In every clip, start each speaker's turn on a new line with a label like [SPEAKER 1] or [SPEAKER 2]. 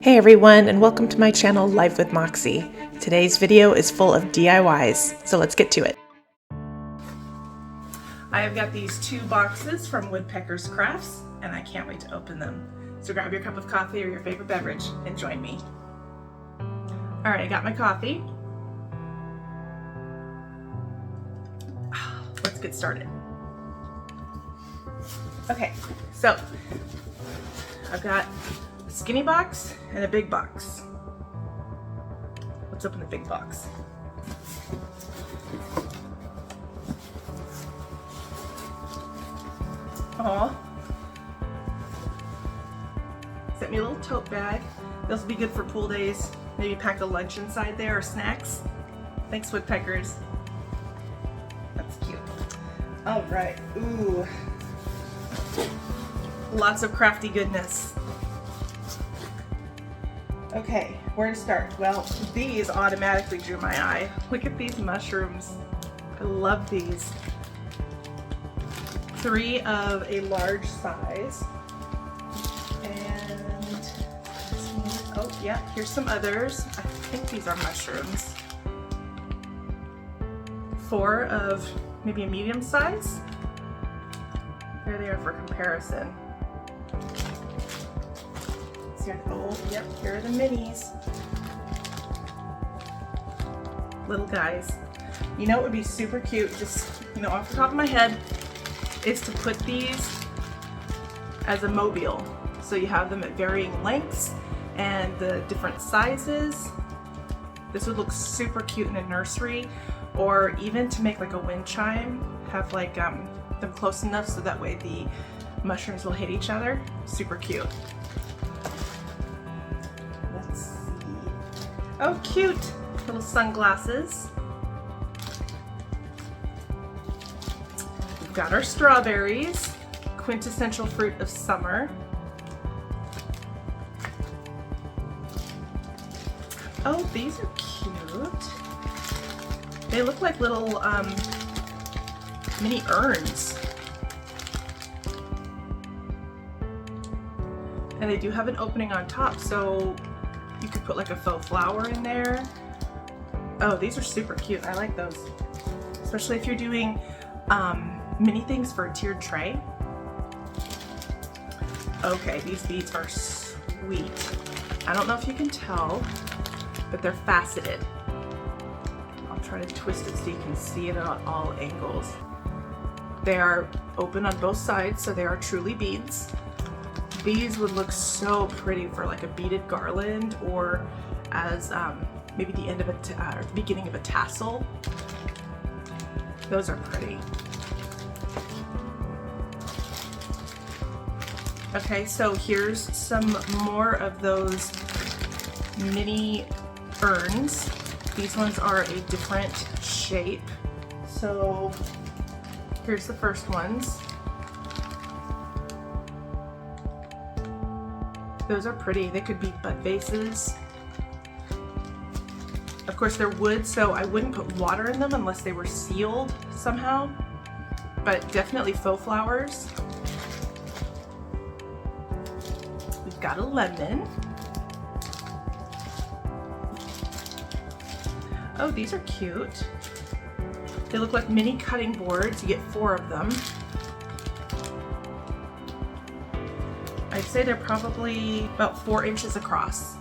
[SPEAKER 1] Hey everyone, and welcome to my channel Live with Moxie. Today's video is full of DIYs, so let's get to it. I have got these two boxes from Woodpecker's Crafts, and I can't wait to open them. So grab your cup of coffee or your favorite beverage and join me. Alright, I got my coffee. Let's get started. Okay, so I've got a skinny box and a big box. Let's open the big box. Aw. Sent me a little tote bag. This will be good for pool days. Maybe pack a lunch inside there or snacks. Thanks, Woodpeckers. That's cute. All right. Ooh. Lots of crafty goodness. Okay, where to start? Well, these automatically drew my eye. Look at these mushrooms. I love these. 3 of a large size. And, oh yeah, here's some others. I think these are mushrooms. 4 of maybe a medium size. There they are for comparison. Oh, yep, here are the minis. Little guys. You know what would be super cute, just, off the top of my head, is to put these as a mobile. So you have them at varying lengths and the different sizes. This would look super cute in a nursery, or even to make like a wind chime, have like them close enough so that way the mushrooms will hit each other. Super cute. Oh, cute! Little sunglasses. We've got our strawberries, quintessential fruit of summer. Oh, these are cute. They look like little mini urns. And they do have an opening on top, so you could put like a faux flower in there. Oh, these are super cute. I like those. Especially if you're doing mini things for a tiered tray. Okay, these beads are sweet. I don't know if you can tell, but they're faceted. I'll try to twist it so you can see it at all angles. They are open on both sides, so they are truly beads. These would look so pretty for like a beaded garland, or as maybe the end of or the beginning of a tassel. Those are pretty. Okay, so here's some more of those mini urns. These ones are a different shape. So here's the first ones. Those are pretty. They could be bud vases. Of course, they're wood, so I wouldn't put water in them unless they were sealed somehow, but definitely faux flowers. We've got a lemon. Oh, these are cute. They look like mini cutting boards. You get 4 of them. I'd say they're probably about 4 inches across.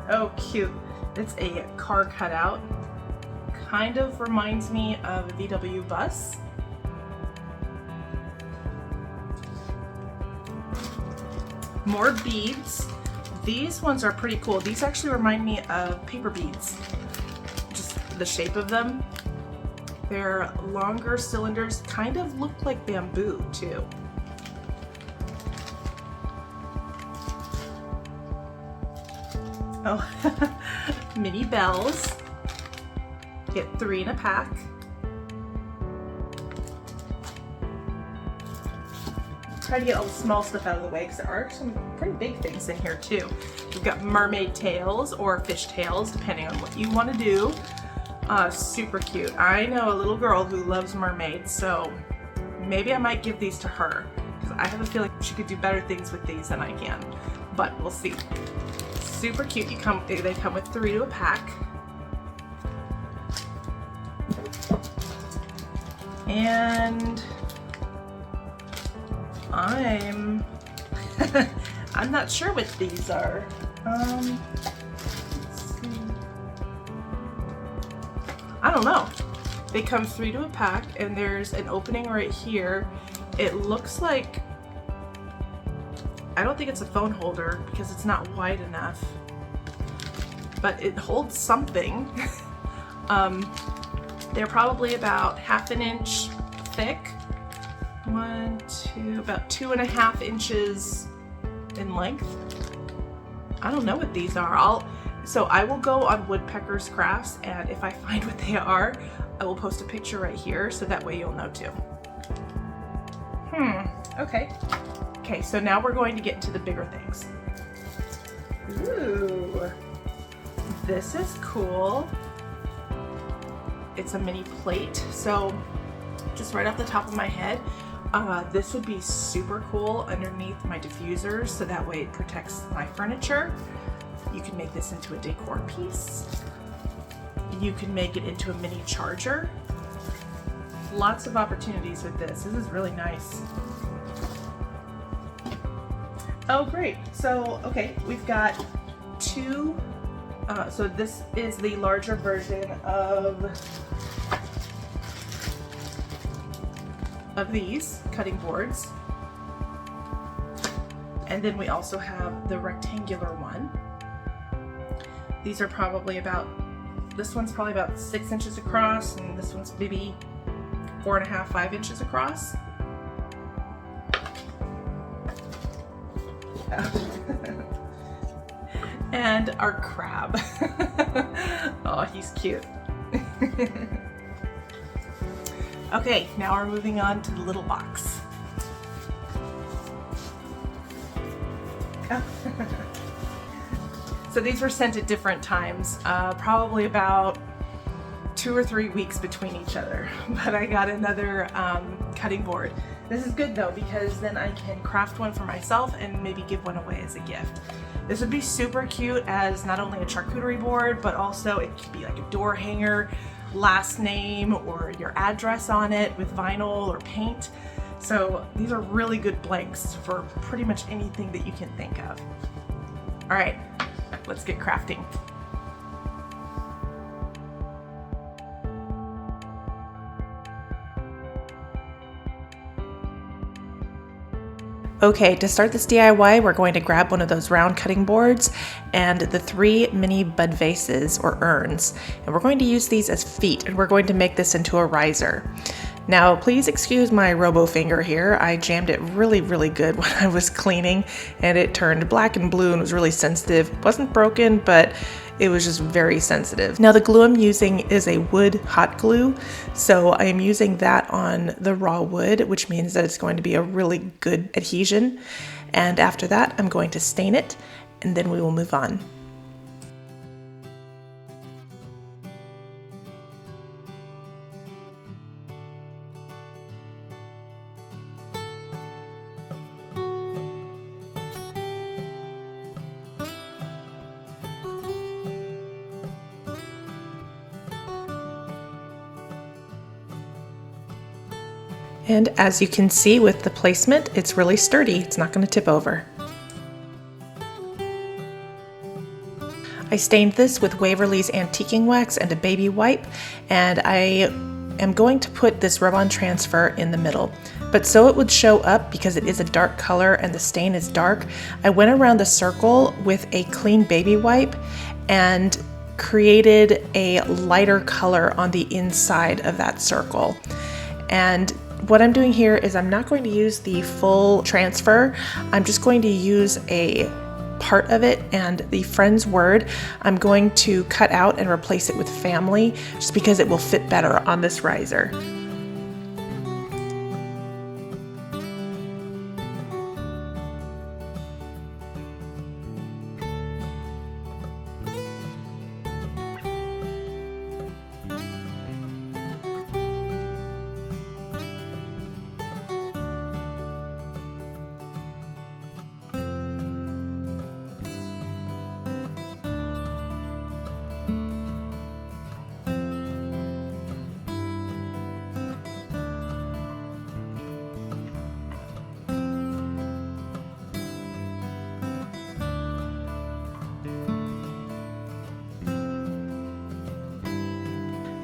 [SPEAKER 1] Oh, cute. It's a car cutout. Kind of reminds me of a VW bus. More beads. These ones are pretty cool. These actually remind me of paper beads. Just the shape of them. They're longer cylinders, kind of look like bamboo too. Oh, mini bells. Get 3 in a pack. Try to get all the small stuff out of the way because there are some pretty big things in here too. We've got mermaid tails or fish tails, depending on what you want to do. Super cute. I know a little girl who loves mermaids, so maybe I might give these to her because I have a feeling she could do better things with these than I can, but we'll see. Super cute. They come with 3 to a pack. And I'm not sure what these are. Let's see. I don't know. They come 3 to a pack, and there's an opening right here. It looks like, I don't think it's a phone holder because it's not wide enough, but it holds something. They're probably about 1/2 inch thick. 1, 2, about 2.5 inches in length. I don't know what these are. So I will go on Woodpecker's Crafts, and if I find what they are, I will post a picture right here so that way you'll know too. Okay. Okay, so now we're going to get into the bigger things. Ooh, this is cool. It's a mini plate. So just right off the top of my head, this would be super cool underneath my diffusers, so that way it protects my furniture. You can make this into a decor piece. You can make it into a mini charger. Lots of opportunities with this. This is really nice. Oh, great. So, okay, we've got 2. So this is the larger version of these cutting boards. And then we also have the rectangular one. These are probably about, this one's probably about 6 inches across, and this one's maybe 4.5, 5 inches across. And our crab. Oh, he's cute. Okay, now we're moving on to the little box. So these were sent at different times, probably about 2 or 3 weeks between each other. But I got another cutting board. This is good though, because then I can craft one for myself and maybe give one away as a gift. This would be super cute as not only a charcuterie board, but also it could be like a door hanger, last name, or your address on it with vinyl or paint. So these are really good blanks for pretty much anything that you can think of. All right, let's get crafting. Okay, to start this DIY, we're going to grab one of those round cutting boards and the 3 mini bud vases or urns. And we're going to use these as feet, and we're going to make this into a riser. Now, please excuse my robo finger here. I jammed it really, really good when I was cleaning, and it turned black and blue and was really sensitive. It wasn't broken, but it was just very sensitive. Now, the glue I'm using is a wood hot glue, so I am using that on the raw wood, which means that it's going to be a really good adhesion. And after that, I'm going to stain it, and then we will move on. And as you can see with the placement, it's really sturdy. It's not going to tip over. I stained this with Waverly's antiquing wax and a baby wipe, and I am going to put this rub-on transfer in the middle. But so it would show up, because it is a dark color and the stain is dark, I went around the circle with a clean baby wipe and created a lighter color on the inside of that circle. And what I'm doing here is I'm not going to use the full transfer. I'm just going to use a part of it, and the friend's word I'm going to cut out and replace it with family, just because it will fit better on this riser.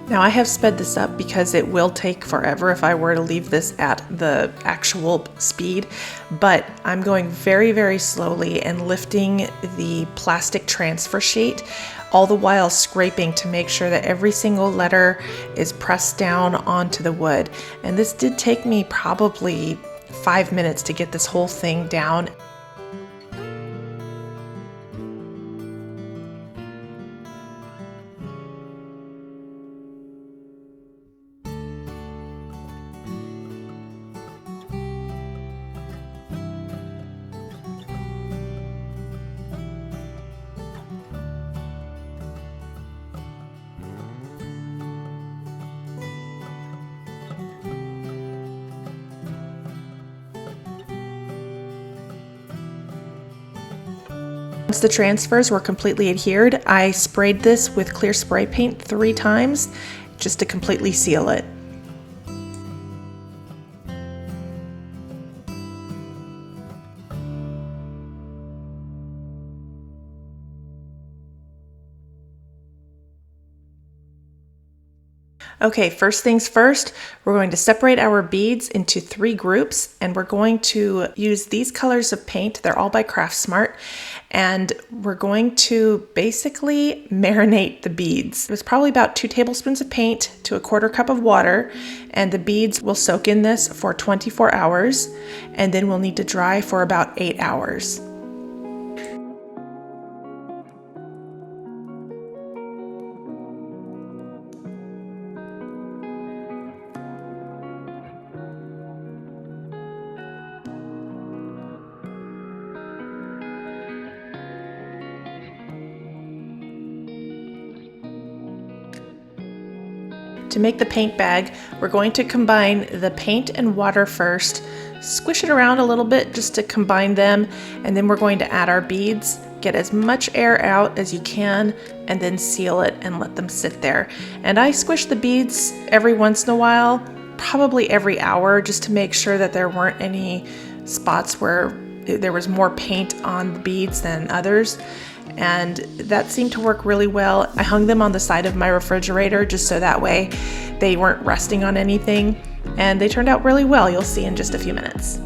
[SPEAKER 1] Now I have sped this up because it will take forever if I were to leave this at the actual speed, but I'm going very, very slowly and lifting the plastic transfer sheet, all the while scraping to make sure that every single letter is pressed down onto the wood. And this did take me probably 5 minutes to get this whole thing down. Once the transfers were completely adhered, I sprayed this with clear spray paint 3 times just to completely seal it. Okay, first things first, we're going to separate our beads into 3 groups, and we're going to use these colors of paint. They're all by Craftsmart, and we're going to basically marinate the beads. It was probably about 2 tablespoons of paint to a 1/4 cup of water, and the beads will soak in this for 24 hours, and then we'll need to dry for about 8 hours. To make the paint bag, we're going to combine the paint and water first, squish it around a little bit just to combine them, and then we're going to add our beads, get as much air out as you can, and then seal it and let them sit there. And I squish the beads every once in a while, probably every hour, just to make sure that there weren't any spots where there was more paint on the beads than others. And that seemed to work really well. I hung them on the side of my refrigerator just so that way they weren't resting on anything, and they turned out really well. You'll see in just a few minutes.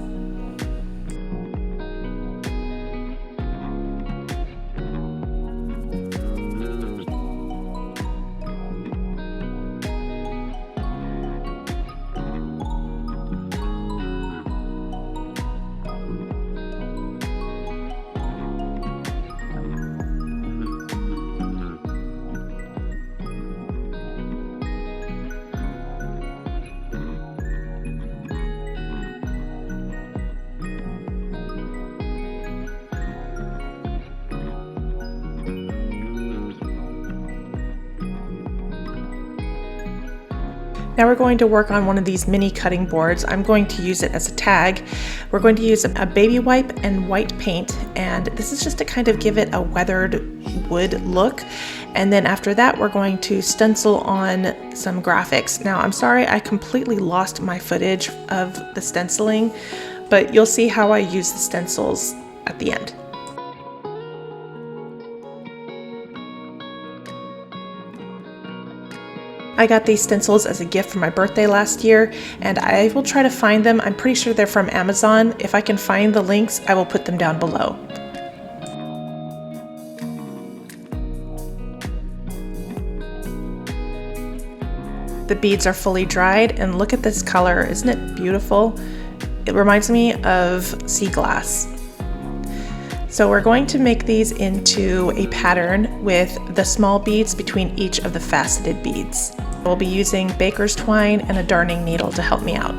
[SPEAKER 1] Now we're going to work on one of these mini cutting boards. I'm going to use it as a tag. We're going to use a baby wipe and white paint, and this is just to kind of give it a weathered wood look. And then after that, we're going to stencil on some graphics. Now I'm sorry I completely lost my footage of the stenciling, but you'll see how I use the stencils at the end. I got these stencils as a gift for my birthday last year, and I will try to find them. I'm pretty sure they're from Amazon. If I can find the links, I will put them down below. The beads are fully dried, and look at this color. Isn't it beautiful? It reminds me of sea glass. So we're going to make these into a pattern with the small beads between each of the faceted beads. We'll be using baker's twine and a darning needle to help me out.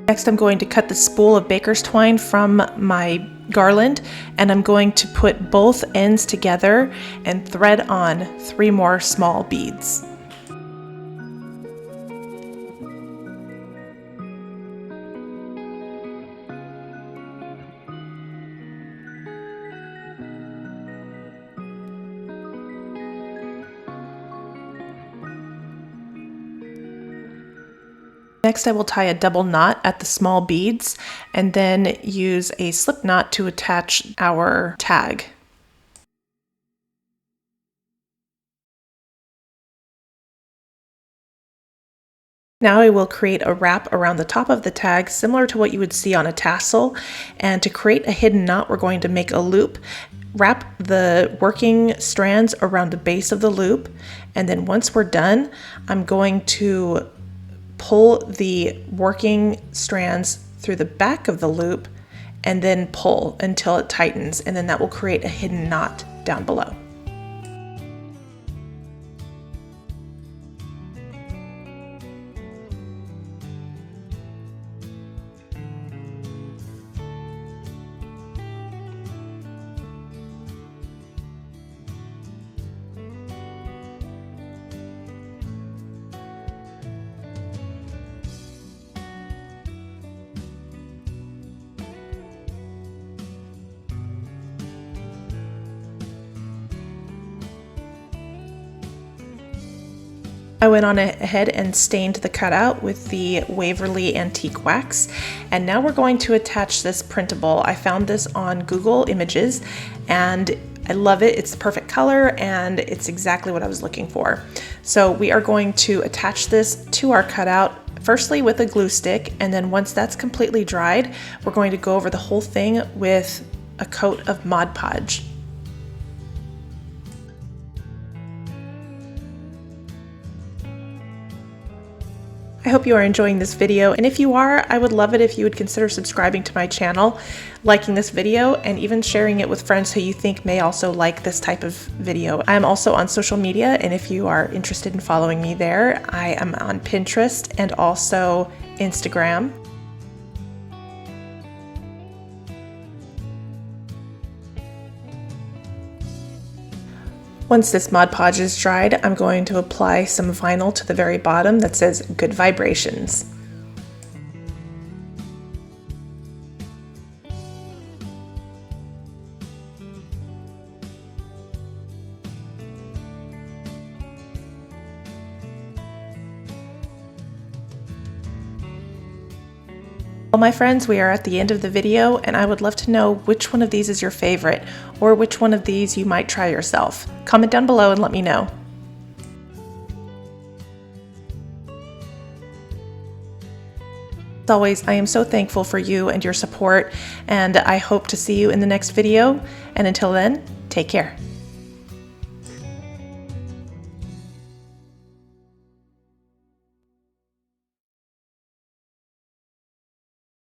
[SPEAKER 1] Next, I'm going to cut the spool of baker's twine from my garland, and I'm going to put both ends together and thread on 3 more small beads. Next, I will tie a double knot at the small beads and then use a slip knot to attach our tag. Now I will create a wrap around the top of the tag similar to what you would see on a tassel, and to create a hidden knot we're going to make a loop. Wrap the working strands around the base of the loop, and then once we're done, I'm going to pull the working strands through the back of the loop and then pull until it tightens, and then that will create a hidden knot down below. I went on ahead and stained the cutout with the Waverly Antique Wax, and now we're going to attach this printable. I found this on Google Images and I love it. It's the perfect color and it's exactly what I was looking for. So we are going to attach this to our cutout, firstly with a glue stick, and then once that's completely dried, we're going to go over the whole thing with a coat of Mod Podge. I hope you are enjoying this video, and if you are, I would love it if you would consider subscribing to my channel, liking this video, and even sharing it with friends who you think may also like this type of video. I am also on social media, and if you are interested in following me there, I am on Pinterest and also Instagram. Once this Mod Podge is dried, I'm going to apply some vinyl to the very bottom that says Good Vibrations. Well, my friends, we are at the end of the video, and I would love to know which one of these is your favorite, or which one of these you might try yourself. Comment down below and let me know. As always, I am so thankful for you and your support, and I hope to see you in the next video. And until then, take care.